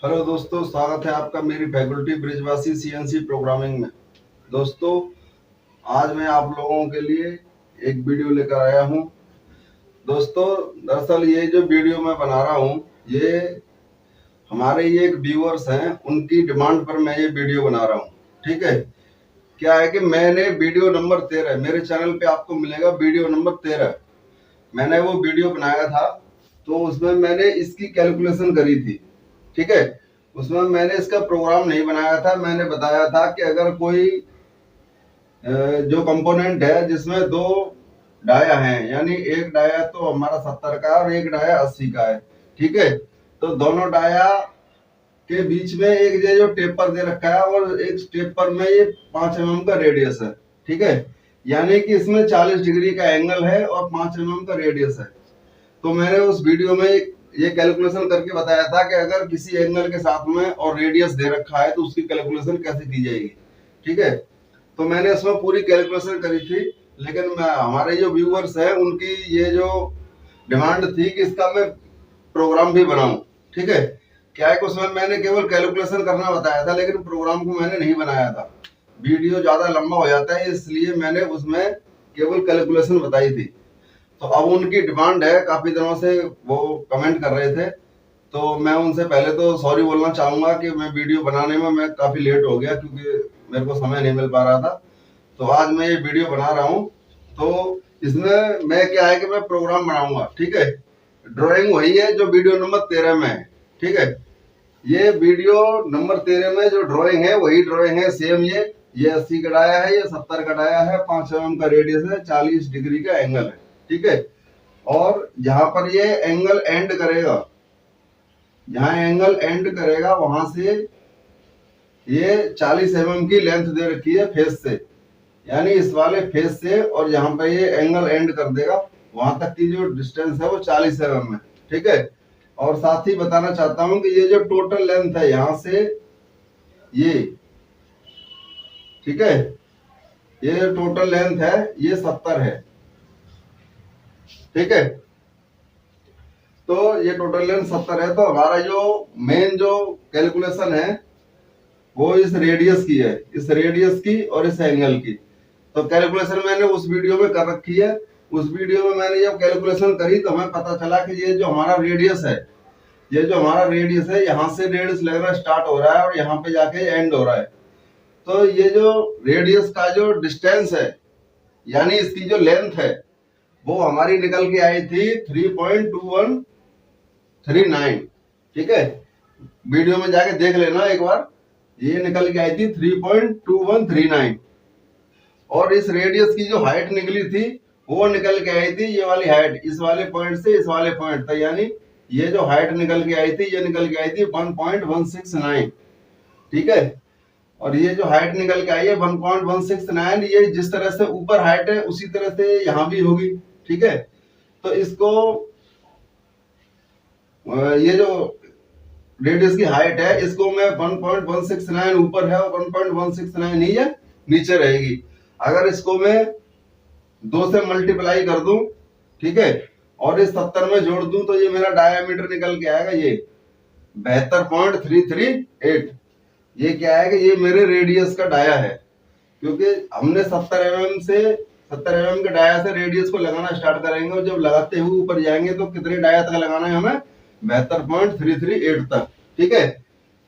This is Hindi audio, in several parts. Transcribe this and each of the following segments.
हेलो दोस्तों, स्वागत है आपका मेरी फैकल्टी ब्रिजवासी सीएनसी प्रोग्रामिंग में। दोस्तों, आज मैं आप लोगों के लिए एक वीडियो लेकर आया हूं। दोस्तों, दरअसल ये जो वीडियो मैं बना रहा हूं, ये हमारे ये एक व्यूअर्स हैं, उनकी डिमांड पर मैं ये वीडियो बना रहा हूं। ठीक है। क्या है कि मैंने वीडियो नंबर 13 मेरे चैनल पे आपको मिलेगा, वीडियो नंबर 13 मैंने वो वीडियो बनाया था। तो उसमें मैंने इसकी कैलकुलेशन करी थी। ठीक है। उसमें मैंने इसका प्रोग्राम नहीं बनाया था। मैंने बताया था कि अगर कोई जो कंपोनेंट है जिसमें दो डाया हैं, यानी एक डाया तो हमारा 70 का और एक डाया 80 का है। ठीक है। तो दोनों डाया के बीच में एक ये जो टेपर दे रखा है और एक टेपर में ये 5 mm का रेडियस है। ठीक है। यानी कि इसमें 40 डिग्री का एंगल है और 5 mm का रेडियस है। तो मैंने उस वीडियो में ये कैलकुलेशन करके बताया था कि अगर किसी एंगल के साथ में और रेडियस दे रखा है तो उसकी कैलकुलेशन कैसे की जाएगी। ठीक है। तो मैंने इसमें पूरी कैलकुलेशन करी थी, लेकिन हमारे जो व्यूअर्स हैं उनकी ये जो डिमांड थी कि इसका मैं प्रोग्राम भी बनाऊं। ठीक है। क्या है कि उसमें मैंने केवल कैलकुलेशन करना बताया था, लेकिन प्रोग्राम को मैंने नहीं बनाया था। वीडियो ज्यादा लंबा हो जाता है, इसलिए मैंने उसमें केवल कैलकुलेशन बताई थी। तो अब उनकी डिमांड है, काफी दिनों से वो कमेंट कर रहे थे। तो मैं उनसे पहले तो सॉरी बोलना चाहूंगा कि मैं वीडियो बनाने में मैं काफी लेट हो गया, क्योंकि मेरे को समय नहीं मिल पा रहा था। तो आज मैं ये वीडियो बना रहा हूँ। तो इसमें मैं क्या है कि मैं प्रोग्राम बनाऊंगा। ठीक है। ड्राइंग वही है जो वीडियो नंबर 13 में है। ठीक है। ये वीडियो नंबर 13 में जो ड्राइंग है वही ड्राइंग है, सेम। ये 80 का डाया है, ये 70 का डाया है, 5 mm का रेडियस है, 40 डिग्री का एंगल है। ठीक है। और जहां पर ये एंगल एंड करेगा, जहां एंगल एंड करेगा वहां से ये 40 mm की लेंथ दे रखी है फेस से, यानी इस वाले फेस से, और जहां पर ये एंगल एंड कर देगा वहां तक की जो डिस्टेंस है वो 40 mm है। ठीक है। और साथ ही बताना चाहता हूं कि ये जो टोटल लेंथ है यहां से ये, ठीक है, ये जो टोटल लेंथ है ये 70 है। ठीक है। तो ये टोटल लेंथ 70 है। तो हमारा जो मेन जो कैलकुलेशन है वो इस रेडियस की है, इस रेडियस की और इस एंगल की। तो कैलकुलेशन मैंने उस वीडियो में कर रखी है। उस वीडियो में मैंने जब कैलकुलेशन करी तो हमें पता चला कि ये जो हमारा रेडियस है, ये जो हमारा रेडियस है, यहाँ से रेडियस लगना स्टार्ट हो रहा है और यहाँ पे जाके एंड हो रहा है। तो ये जो रेडियस का जो डिस्टेंस है, यानी इसकी जो लेंथ है, वो हमारी निकल के आई थी 3.2139। ठीक है। वीडियो में जाके देख लेना एक बार। ये निकल के आई थी 3.2139। और इस रेडियस की जो हाइट निकली थी वो निकल के आई थी ये वाली हाइट, इस वाले पॉइंट से इस वाले पॉइंट तक, यानी ये जो हाइट निकल के आई थी ये निकल के आई थी 1.169। ठीक है। और ये जो हाइट निकल के आई है 1.169, ये जिस तरह से ऊपर हाइट है उसी तरह से यहाँ भी होगी। ठीक है। तो इसको ये जो रेडियस की हाइट है इसको मैं 1.169 ऊपर है और 1.169 नहीं है नीचे रहेगी। अगर इसको मैं 2 से मल्टीप्लाई कर दूं, ठीक है, और इस 70 में जोड़ दूं तो ये मेरा डायमीटर निकल के आएगा ये 72.338। ये क्या है कि ये मेरे रेडियस का डाया है, क्योंकि हमने 70 mm के डाया से रेडियस को लगाना स्टार्ट करेंगे और जब लगाते हुए ऊपर जाएंगे तो कितने डाया तक लगाना है हमें, 72.338 तक। ठीक है।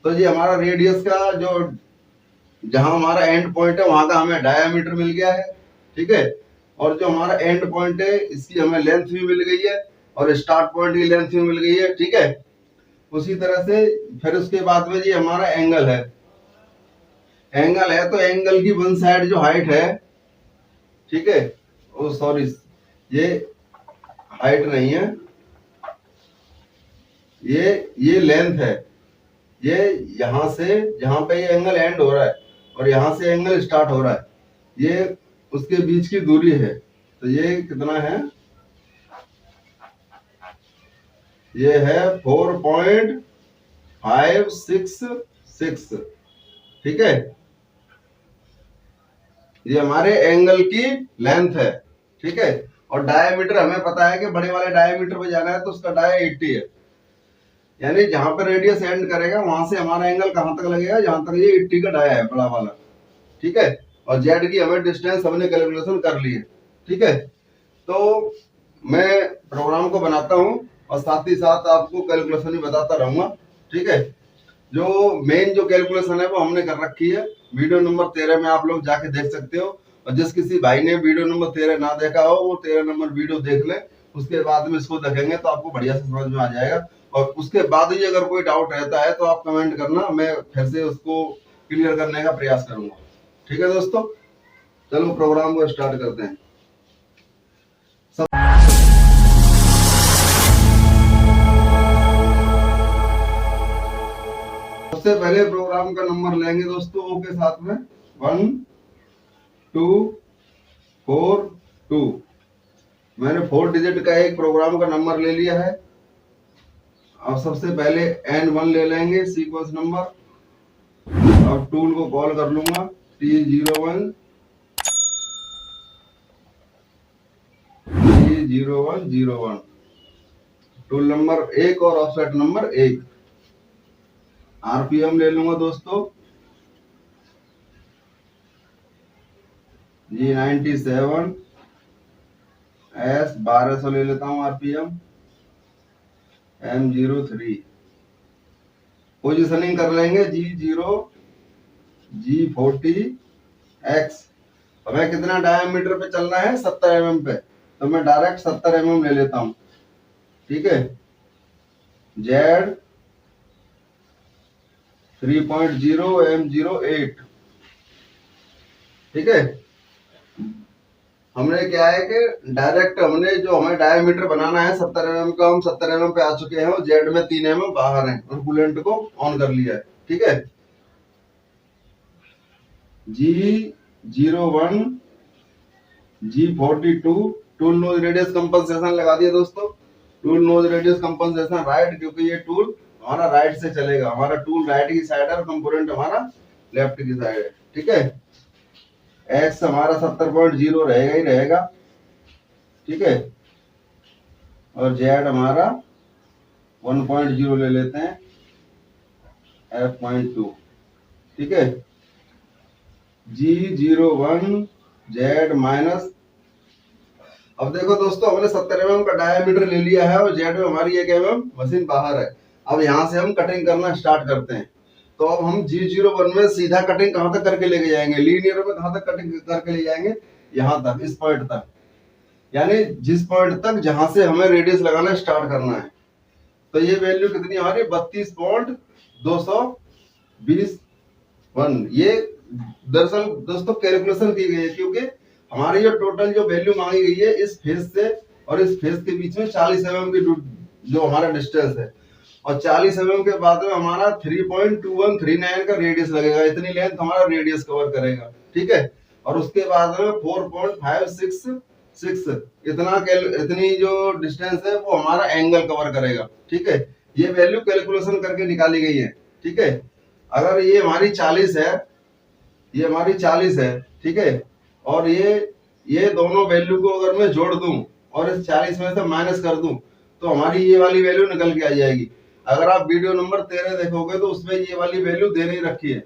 तो ये हमारा रेडियस का जो, जहां हमारा एंड पॉइंट है वहां का हमें डायामीटर मिल गया है। ठीक है। और जो हमारा एंड पॉइंट है इसकी हमें लेंथ भी मिल गई है और स्टार्ट पॉइंट की लेंथ भी मिल गई है। ठीक है। उसी तरह से फिर उसके बाद में ये हमारा एंगल है। एंगल है तो एंगल की वन साइड जो हाइट है, ठीक है, ओ सॉरी, ये हाइट नहीं है, ये लेंथ है। ये यहां से जहां पे ये एंगल एंड हो रहा है और यहां से एंगल स्टार्ट हो रहा है, ये उसके बीच की दूरी है। तो ये कितना है, ये है 4.566। ठीक है। ये हमारे एंगल की लेंथ है। ठीक है। और डायमीटर हमें पता है कि बड़े वाले डायमीटर पे जाना है तो उसका डाया 80 है। यानी जहां पर रेडियस एंड करेगा वहां से हमारा एंगल कहां तक लगेगा, जहां तक ये 80 का डाया है बड़ा वाला, ठीक है। और जेड की हमें डिस्टेंस हमने कैलकुलेशन कर ली है, ठीक है। तो मैं प्रोग्राम को बनाता हूँ और साथ ही साथ आपको कैलकुलेशन भी बताता रहूंगा, ठीक है। जो मेन जो कैलकुलेशन है वो हमने कर रखी है, वीडियो नंबर 13 में आप लोग जाके देख सकते हो। और जिस किसी भाई ने वीडियो नंबर 13 ना देखा हो वो 13 नंबर वीडियो देख ले, उसके बाद में इसको देखेंगे तो आपको बढ़िया से समझ में आ जाएगा। और उसके बाद ही अगर कोई डाउट रहता है तो आप कमेंट करना, मैं फिर से उसको क्लियर करने का प्रयास करूंगा, ठीक है दोस्तों। चलो प्रोग्राम को स्टार्ट करते हैं। सबसे पहले प्रोग्राम का नंबर लेंगे दोस्तों ओ के साथ में 1 2 4 2। मैंने 4 डिजिट का एक प्रोग्राम का नंबर ले लिया है। अब सबसे पहले N1 ले लेंगे सीक्वेंस नंबर। अब टूल को कॉल कर लूंगा T01 T0101, टूल नंबर 1 और ऑफसेट नंबर 1। आरपीएम ले लूंगा दोस्तों G97 S 1200 ले लेता हूं आरपीएम M03। पोजीशनिंग कर लेंगे G0 G40 X। हमें कितना डायमीटर पे चलना है, 70 mm पे, तो मैं डायरेक्ट 70 mm ले लेता हूं, ठीक है। Z 3.0 M08, ठीक है। हमने क्या है कि डायरेक्ट हमने जो हमें डायमीटर बनाना है 70 mm का, हम 70 mm पे आ चुके हैं और जेड में 3 mm बाहर है और कूलेंट को ऑन कर लिया है, ठीक है। G01 G42 tool nose radius compensation लगा दिया दोस्तों। Tool nose radius compensation right, क्योंकि ये टूल हमारा राइट से चलेगा, हमारा टूल राइट की साइड है और कंपोनेंट हमारा लेफ्ट की साइड है, ठीक है। एक्स हमारा 70.0 रहेगा ही रहेगा, ठीक है। और जेड हमारा 1.0 ले लेते हैं F.2, ठीक है। G01 Z minus. अब देखो दोस्तों हमने 70 mm का डायमीटर ले लिया है और जेड में हमारी 1 mm मशीन बाहर है। अब यहाँ से हम कटिंग करना स्टार्ट करते हैं। तो अब हम G01 में सीधा कटिंग कहां तक करके लेके जाएंगे, लीनियर में कहां तक कटिंग करके ले जाएंगे, यहाँ तक, इस पॉइंट तक, यानी जिस पॉइंट तक जहां से हमें रेडियस लगाना स्टार्ट करना है। तो ये वैल्यू कितनी हमारी 32.221। ये दरअसल दोस्तों कैलकुलेशन की गई है, क्योंकि हमारी जो टोटल जो वैल्यू मांगी गई है इस फेज से और इस फेज के बीच में 40 mm की जो हमारा डिस्टेंस है, और 40 mm के बाद में हमारा 3.2139 का रेडियस लगेगा। इतनी लेंथ हमारा रेडियस कवर करेगा, ठीक है। और उसके बाद में 4.566 इतनी जो डिस्टेंस है वो हमारा एंगल कवर करेगा, ठीक है। ये वैल्यू कैलकुलेशन करके निकाली गई है, ठीक है। अगर ये हमारी 40 है, ये हमारी 40 है, ठीक है। और ये दोनों वैल्यू को अगर मैं जोड़ दूं और इस 40 में से माइनस कर दूं तो हमारी ये वाली वैल्यू निकल के आ जाएगी। अगर आप वीडियो नंबर 13 देखोगे तो उसमें ये वाली वैल्यू दे नहीं रखी है।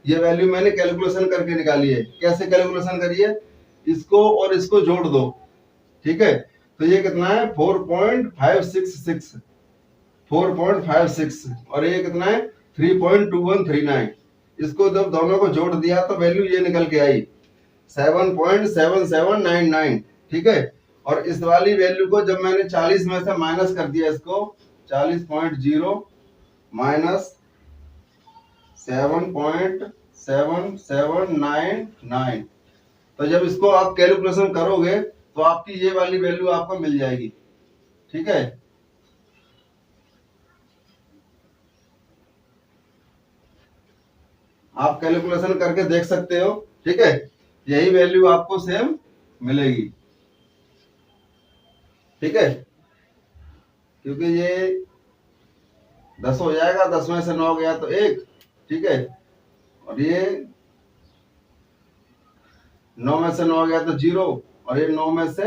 ये वैल्यू मैंने कैलकुलेशन करके निकाली है। कैसे कैलकुलेशन करिए, इसको और इसको जोड़ दो, ठीक है। तो ये कितना है 4.566 और ये कितना है 3.2139। इसको जब दोनों को जोड़ दिया तो वैल्यू ये निकल के आई 7.7799, ठीक है। और इस वाली वैल्यू को जब मैंने 40 में से माइनस कर दिया, इसको 40.0 माइनस 7.7799, तो जब इसको आप कैलकुलेशन करोगे तो आपकी ये वाली वैल्यू आपको मिल जाएगी, ठीक है। आप कैलकुलेशन करके देख सकते हो, ठीक है। यही वैल्यू आपको सेम मिलेगी, ठीक है। क्योंकि ये 10 हो जाएगा, 10 में से 9 गया तो 1, ठीक है। और ये 9 में से 9 गया तो 0, और ये 9 में से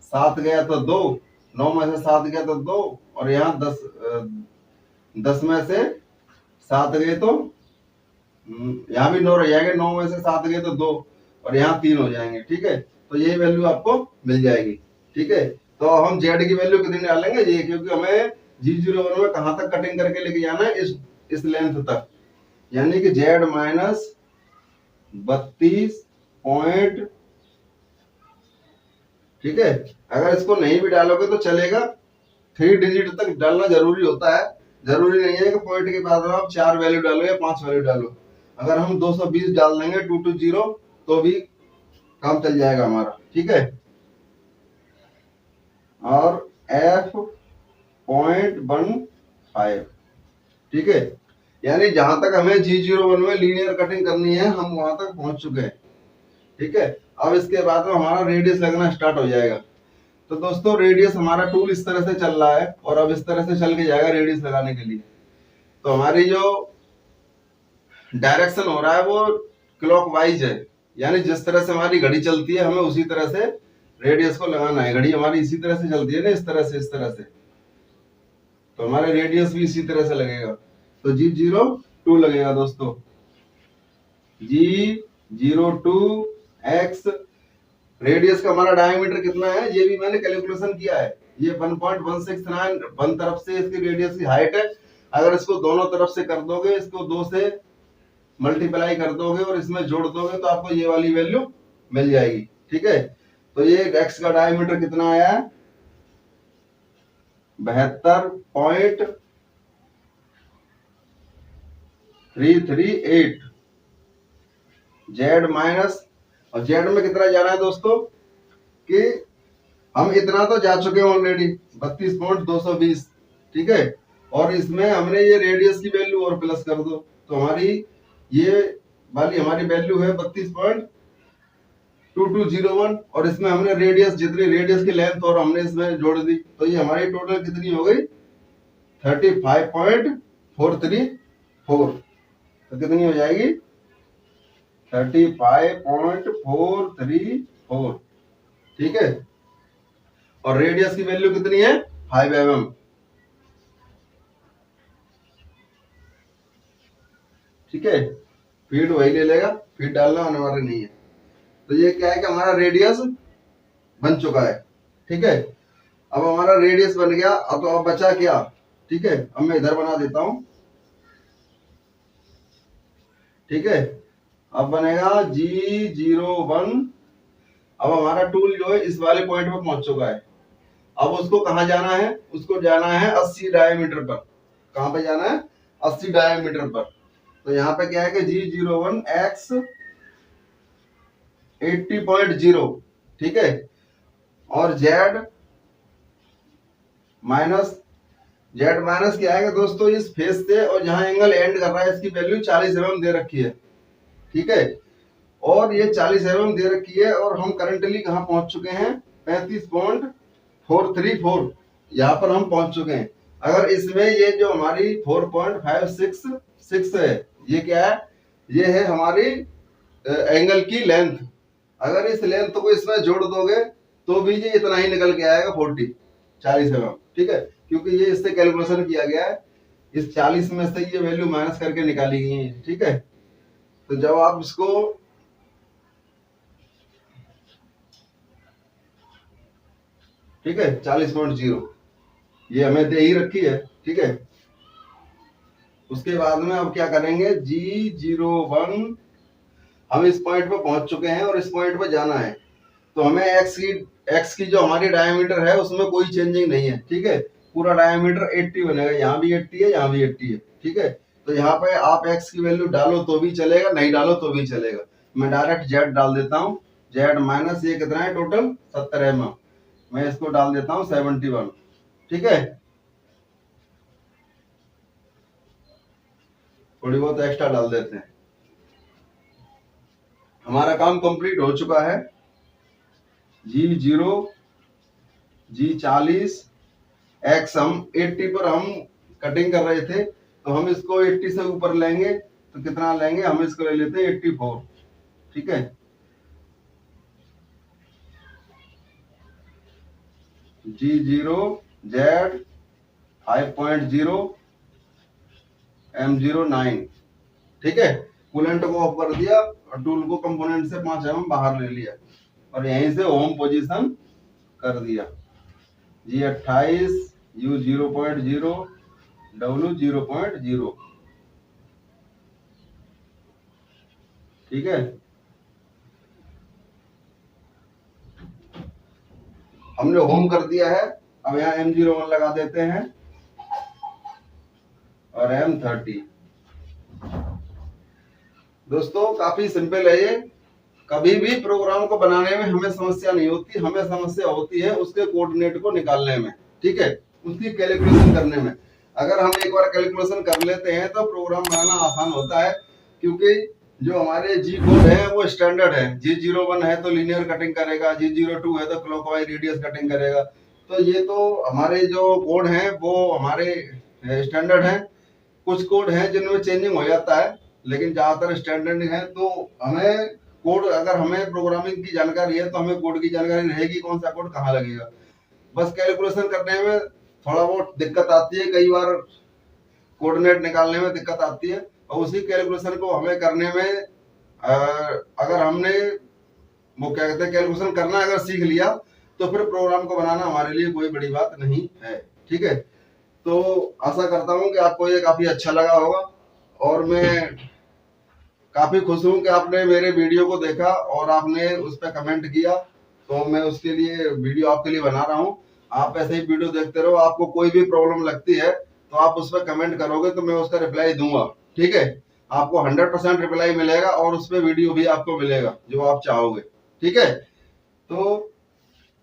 7 गया तो 2, 9 में से 7 गया तो 2, और यहाँ 10 10 में से 7 गए तो यहाँ भी 9 रह जाएंगे, 9 में से 7 गए तो 2 और यहाँ 3 हो जाएंगे। ठीक है, तो ये वैल्यू आपको मिल जाएगी। ठीक है, तो हम जेड की वैल्यू कितनी डालेंगे ये, क्योंकि हमें G01 में कहां तक कटिंग करके लेके जाना है, इस लेंथ तक, यानी कि जेड माइनस 32 पॉइंट। ठीक है, अगर इसको नहीं भी डालोगे तो चलेगा, 3 डिजिट तक डालना जरूरी होता है। जरूरी नहीं है कि पॉइंट के बाद आप 4 वैल्यू डालो या 5 वैल्यू डालो। अगर हम 220 डाल देंगे 220 तो भी काम चल जाएगा हमारा। ठीक है, और F.15। ठीक है, यानी जहां तक हमें G01 में लीनियर कटिंग करनी है हम वहां तक पहुंच चुके हैं। ठीक है, अब इसके बाद में हमारा रेडियस लगना स्टार्ट हो जाएगा। तो दोस्तों रेडियस हमारा टूल इस तरह से चल रहा है और अब इस तरह से चल के जाएगा रेडियस लगाने के लिए। तो हमारी जो डायरेक्शन हो रहा है वो क्लॉकवाइज है, यानी जिस तरह से हमारी घड़ी चलती है हमें उसी तरह से रेडियस को लगाना है। घड़ी हमारी इसी तरह से चलती है ना, इस तरह से, इस तरह से, तो हमारा रेडियस भी इसी तरह से लगेगा। तो G02 लगेगा दोस्तों, G02 x। रेडियस का हमारा डायमीटर कितना है ये भी मैंने कैलकुलेशन किया है, ये 1.169 वन तरफ से इसकी रेडियस की हाइट है। अगर इसको दोनों तरफ से कर दोगे, इसको 2 से मल्टीप्लाई कर दोगे और इसमें जोड़ दोगे तो आपको ये वाली वैल्यू मिल जाएगी। ठीक है, तो ये एक्स का डायमीटर कितना आया है, 72.338। जेड माइनस, और जेड में कितना जाना है दोस्तों, कि हम इतना तो जा चुके हैं ऑलरेडी, 32.220। ठीक है, और इसमें हमने ये रेडियस की वैल्यू और प्लस कर दो तो हमारी ये वाली हमारी वैल्यू है 32.2201, और इसमें हमने रेडियस, जितनी रेडियस की लेंथ और हमने इसमें जोड़ दी, तो ये हमारी टोटल कितनी हो गई, 35.434। तो कितनी हो जाएगी, 35.434। ठीक है, और रेडियस की वैल्यू कितनी है, 5 mm। ठीक है, फीट वही ले लेगा, फीट डालना अनिवार्य नहीं है। तो ये क्या है कि हमारा रेडियस बन चुका है। ठीक है, अब हमारा रेडियस बन गया, अब तो अब बचा क्या। ठीक है, अब मैं इधर बना देता हूं। ठीक है, अब बनेगा G01। अब हमारा टूल जो है इस वाले पॉइंट पे पहुंच चुका है। अब उसको कहां जाना है, उसको जाना है 80 डायमीटर पर। कहां पे जाना है, 80 डायमीटर पर। तो यहाँ पे क्या है कि G01 x 80.0। ठीक है, और Z माइनस, जेड माइनस क्या है दोस्तों, इस फेस से और जहां एंगल एंड कर रहा है इसकी वैल्यू 40 mm दे रखी है। ठीक है, और ये 40 mm दे रखी है, और हम करंटली कहां पहुंच चुके हैं, 35.434। यहाँ पर हम पहुंच चुके हैं। अगर इसमें ये जो हमारी 4.566 है, ये क्या है, ये है हमारी एंगल की लेंथ। अगर इस लेंथ को इसमें जोड़ दोगे तो भी ये इतना ही निकल के आएगा, 40 mm। ठीक है, क्योंकि ये इससे कैलकुलेशन किया गया है, इस 40 में से ये वैल्यू माइनस करके निकाली गई है। ठीक है, तो जब आप इसको ठीक है 40.0 ये हमें दे ही रखी है। ठीक है, उसके बाद में अब क्या करेंगे, G01 हम इस पॉइंट पर पहुंच चुके हैं और इस पॉइंट पर जाना है। तो हमें एक्स की जो हमारी डायमीटर है उसमें कोई चेंजिंग नहीं है। ठीक है, पूरा डायमीटर 80 बनेगा, यहाँ भी 80 है, यहाँ भी 80 है। ठीक है, तो यहाँ पे आप एक्स की वैल्यू डालो तो भी चलेगा, नहीं डालो तो भी चलेगा। मैं डायरेक्ट जेड डाल देता हूँ, जेड माइनस ये कितना है टोटल 70 mm, मैं इसको डाल देता हूँ 71। ठीक है, थोड़ी बहुत एक्स्ट्रा डाल देते हैं। हमारा काम कंप्लीट हो चुका है। G0 G40 एक्स हम 80 पर हम कटिंग कर रहे थे, तो हम इसको 80 से ऊपर लेंगे तो कितना लेंगे, हम इसको ले लेते हैं 84। ठीक है, G0 Z 5.0 M09। ठीक है, कूलेंट को ऑफ कर दिया और टूल को कंपोनेंट से 5 mm बाहर ले लिया और यहीं से होम पोजीशन कर दिया। G28 U 0.0 W 0.0। ठीक है, हमने होम कर दिया है। अब यहाँ M01 लगा देते हैं और M30। दोस्तों काफी सिंपल है ये। कभी भी प्रोग्राम को बनाने में हमें समस्या नहीं होती, हमें समस्या होती है उसके कोऑर्डिनेट को निकालने में। ठीक है, उसकी कैलकुलेशन करने में। अगर हम एक बार कैलकुलेशन कर लेते हैं तो प्रोग्राम बनाना आसान होता है, क्योंकि जो हमारे जी कोड है वो स्टैंडर्ड है। G01 है तो लीनियर कटिंग करेगा, G02 है तो क्लॉकवाइज रेडियस कटिंग करेगा। तो ये तो हमारे जो कोड हैं वो हमारे स्टैंडर्ड हैं। कुछ कोड हैं जिनमें चेंजिंग हो जाता है, लेकिन ज्यादातर स्टैंडर्ड है। तो हमें कोड, अगर हमें प्रोग्रामिंग की जानकारी है तो हमें कोड की जानकारी रहेगी, कौन सा कोड कहाँ लगेगा। बस कैलकुलेशन करने में थोड़ा बहुत दिक्कत आती है, कई बार कोऑर्डिनेट निकालने में दिक्कत आती है, और उसी कैलकुलेशन को हमें करने में अगर हमने वो क्या कहते हैं कैलकुलेशन करना अगर सीख लिया तो फिर प्रोग्राम को बनाना हमारे लिए कोई बड़ी बात नहीं है। ठीक है, तो आशा करता हूँ कि आपको ये काफी अच्छा लगा होगा, और मैं काफी खुश हूँ कि आपने मेरे वीडियो को देखा और आपने उस पर कमेंट किया। तो मैं उसके लिए वीडियो आपके लिए बना रहा हूँ। आप ऐसे ही वीडियो देखते रहो। आपको कोई भी प्रॉब्लम लगती है तो आप उस पर कमेंट करोगे तो मैं उसका रिप्लाई दूंगा। ठीक है, आपको 100% रिप्लाई मिलेगा और उस पर वीडियो भी आपको मिलेगा जो आप चाहोगे। ठीक है, तो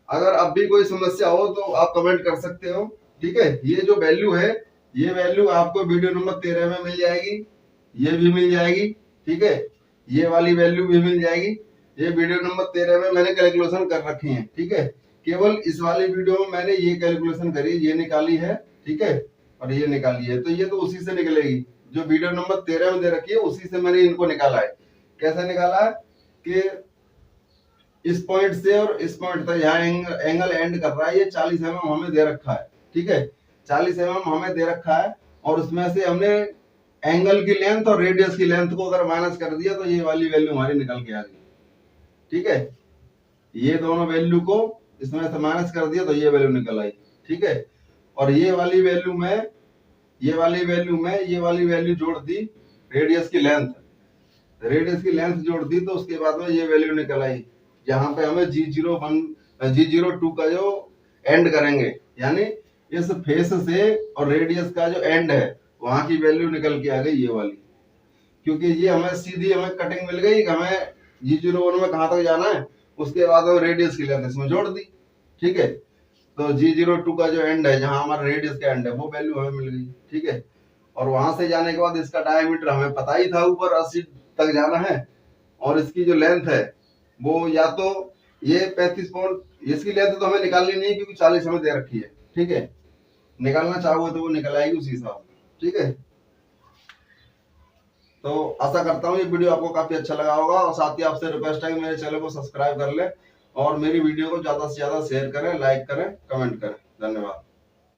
अगर अब भी कोई समस्या हो तो आप कमेंट कर सकते हो। ठीक है, ये जो वैल्यू है ये वैल्यू आपको वीडियो नंबर 13 में मिल जाएगी, ये भी मिल जाएगी। ठीक है, ये वाली वैल्यू भी मिल जाएगी। ये वीडियो नंबर 13 में मैंने कैलकुलेशन कर रखी है। ठीक है, केवल इस वाली वीडियो में मैंने ये कैलकुलेशन करी, ये निकाली है। ठीक है, और ये निकाली है, तो ये तो उसी से निकलेगी जो वीडियो नंबर 13 में दे रखी है, उसी से मैंने इनको निकाला है। कैसे निकाला है कि इस पॉइंट से और इस पॉइंट तक यहाँ एंगल एंड कर रहा है, ये 40 mm हमें दे रखा है। ठीक है, 40 mm हमें दे रखा है, और उसमें से हमने एंगल की लेंथ और रेडियस की लेंथ को अगर माइनस कर दिया तो ये वाली वैल्यू हमारी निकल के आ गई। ठीक है, ये दोनों वैल्यू को इसमें से माइनस कर दिया तो ये वैल्यू निकल आई। ठीक है, और ये वाली वैल्यू में ये वाली वैल्यू जोड़ दी, रेडियस की लेंथ जोड़ दी, तो उसके बाद में ये वैल्यू निकल आई। जहां पे हमें G02 का जो एंड करेंगे, यानी इस फेस से और रेडियस का जो एंड है वहां की वैल्यू निकल के आ गई ये वाली। क्योंकि ये हमें सीधी हमें कटिंग मिल गई, हमें G01 में कहां तक जाना है, उसके बाद वो रेडियस की लेंथ इसमें जोड़ दी। ठीक है, तो G02 का जो एंड है, जहां हमारा रेडियस का एंड है, वो वैल्यू हमें मिल गई। ठीक है, और वहां से जाने के बाद इसका डायमीटर हमें पता ही था, ऊपर 80 तक जाना है, और इसकी जो लेंथ है वो या तो ये 35 पॉइंट, इसकी लेंथ तो हमें निकालनी नहीं क्योंकि 40 हमें दे रखी है। ठीक है, निकालना चाहोगे तो वो निकल आएगी उसी हिसाब से। ठीक है, तो आशा करता हूँ ये वीडियो आपको काफी अच्छा लगा होगा, और साथ ही आपसे रिक्वेस्ट है कि मेरे चैनल को सब्सक्राइब कर ले और मेरी वीडियो को ज्यादा से ज्यादा शेयर करें, लाइक करें, कमेंट करें। धन्यवाद।